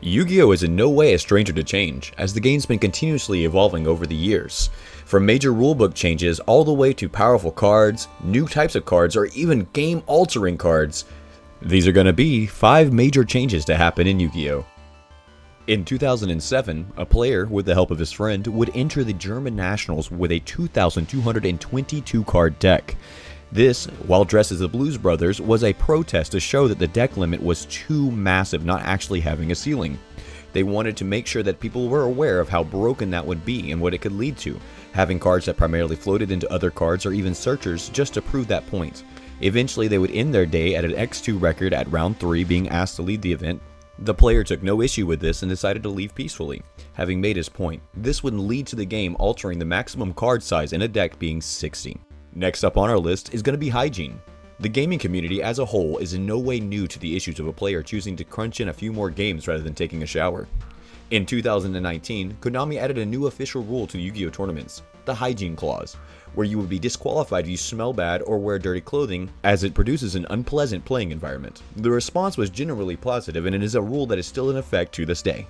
Yu-Gi-Oh! Is in no way a stranger to change, as the game's been continuously evolving over the years. From major rulebook changes all the way to powerful cards, new types of cards, or even game-altering cards. These are going to be 5 major changes to happen in Yu-Gi-Oh! In 2007, a player, with the help of his friend, would enter the German Nationals with a 2,222 card deck. This, while dressed as the Blues Brothers, was a protest to show that the deck limit was too massive, not actually having a ceiling. They wanted to make sure that people were aware of how broken that would be and what it could lead to, having cards that primarily floated into other cards or even searchers just to prove that point. Eventually, they would end their day at an X2 record at round 3, being asked to lead the event. The player took no issue with this and decided to leave peacefully, having made his point. This would lead to the game altering the maximum card size in a deck being 60. Next up on our list is going to be Hygiene. The gaming community as a whole is in no way new to the issues of a player choosing to crunch in a few more games rather than taking a shower. In 2019, Konami added a new official rule to Yu-Gi-Oh! Tournaments, the Hygiene Clause, where you would be disqualified if you smell bad or wear dirty clothing, as it produces an unpleasant playing environment. The response was generally positive, and it is a rule that is still in effect to this day.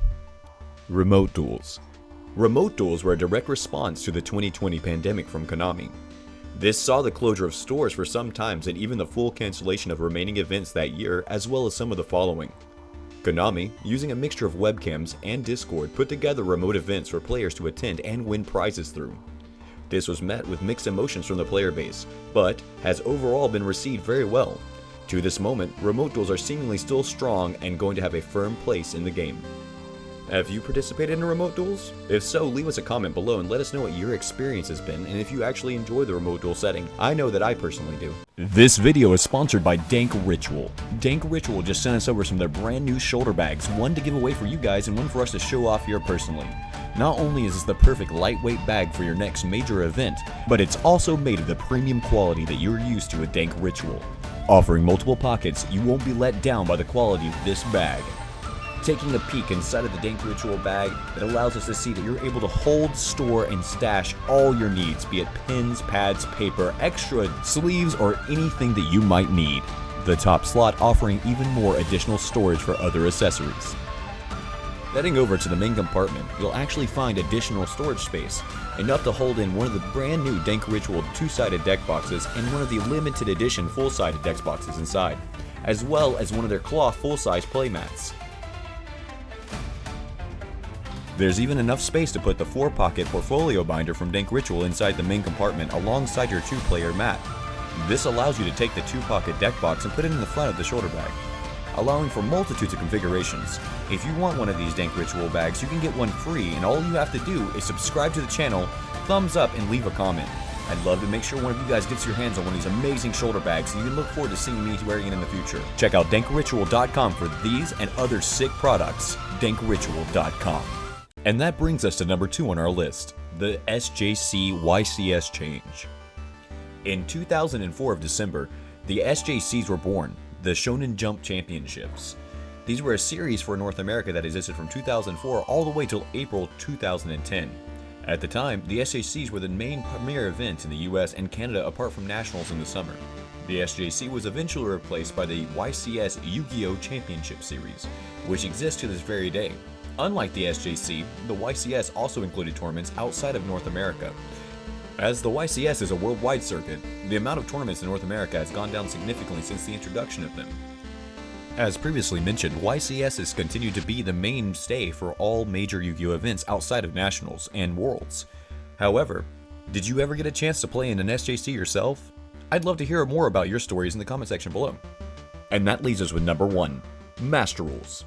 Remote Duels. Remote Duels were a direct response to the 2020 pandemic from Konami. This saw the closure of stores for some times and even the full cancellation of remaining events that year, as well as some of the following. Konami, using a mixture of webcams and Discord, put together remote events for players to attend and win prizes through. This was met with mixed emotions from the player base, but has overall been received very well. To this moment, remote duels are seemingly still strong and going to have a firm place in the game. Have you participated in remote duels? If so, leave us a comment below and let us know what your experience has been and if you actually enjoy the remote duel setting. I know that I personally do. This video is sponsored by Dank Ritual. Dank Ritual just sent us over some of their brand new shoulder bags, one to give away for you guys and one for us to show off here personally. Not only is this the perfect lightweight bag for your next major event, but it's also made of the premium quality that you're used to with Dank Ritual. Offering multiple pockets, you won't be let down by the quality of this bag. Taking a peek inside of the Dank Ritual bag, it allows us to see that you're able to hold, store, and stash all your needs, be it pens, pads, paper, extra sleeves, or anything that you might need. The top slot offering even more additional storage for other accessories. Heading over to the main compartment, you'll actually find additional storage space, enough to hold in one of the brand new Dank Ritual 2-sided deck boxes and one of the limited edition full-sided deck boxes inside, as well as one of their cloth full-size playmats. There's even enough space to put the 4-pocket portfolio binder from Dank Ritual inside the main compartment alongside your 2-player mat. This allows you to take the 2-pocket deck box and put it in the front of the shoulder bag, allowing for multitudes of configurations. If you want one of these Dank Ritual bags, you can get one free, and all you have to do is subscribe to the channel, thumbs up, and leave a comment. I'd love to make sure one of you guys gets your hands on one of these amazing shoulder bags, and you can look forward to seeing me wearing it in the future. Check out dankritual.com for these and other sick products. dankritual.com. And that brings us to number 2 on our list, the SJC YCS change. In 2004 of December, the SJCs were born, the Shonen Jump Championships. These were a series for North America that existed from 2004 all the way till April 2010. At the time, the SJCs were the main premier events in the US and Canada apart from nationals in the summer. The SJC was eventually replaced by the YCS Yugioh Championship Series, which exists to this very day. Unlike the SJC, the YCS also included tournaments outside of North America. As the YCS is a worldwide circuit, the amount of tournaments in North America has gone down significantly since the introduction of them. As previously mentioned, YCS has continued to be the mainstay for all major Yu-Gi-Oh! Events outside of Nationals and Worlds. However, did you ever get a chance to play in an SJC yourself? I'd love to hear more about your stories in the comment section below. And that leaves us with number 1, Master Rules.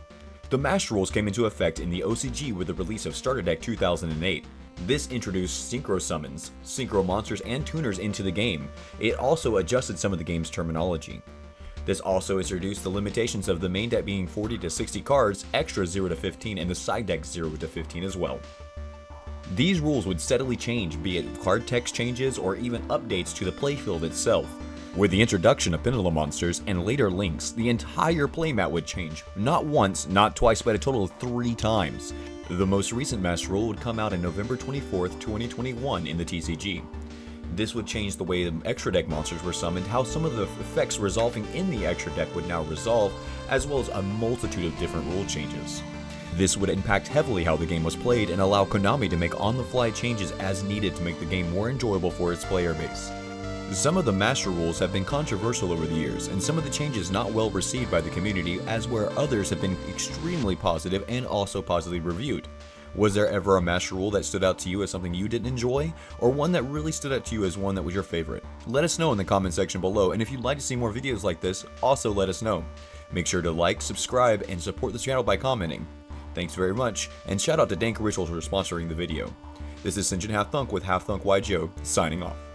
The Master Rules came into effect in the OCG with the release of Starter Deck 2008. This introduced Synchro Summons, Synchro Monsters, and Tuners into the game. It also adjusted some of the game's terminology. This also introduced the limitations of the main deck being 40 to 60 cards, extra 0 to 15, and the side deck 0 to 15 as well. These rules would steadily change, be it card text changes or even updates to the playfield itself. With the introduction of Pendulum Monsters and later links, the entire playmat would change, not once, not twice, but a total of 3 times. The most recent Master Rule would come out on November 24th, 2021 in the TCG. This would change the way the extra deck monsters were summoned, how some of the effects resolving in the extra deck would now resolve, as well as a multitude of different rule changes. This would impact heavily how the game was played and allow Konami to make on-the-fly changes as needed to make the game more enjoyable for its player base. Some of the master rules have been controversial over the years, and some of the changes not well received by the community, as where others have been extremely positive and also positively reviewed. Was there ever a master rule that stood out to you as something you didn't enjoy, or one that really stood out to you as one that was your favorite? Let us know in the comment section below, and if you'd like to see more videos like this, also let us know. Make sure to like, subscribe, and support this channel by commenting. Thanks very much, and shout out to Dank Rituals for sponsoring the video. This is Sinjin Half Thunk with Half Thunk Yugioh, signing off.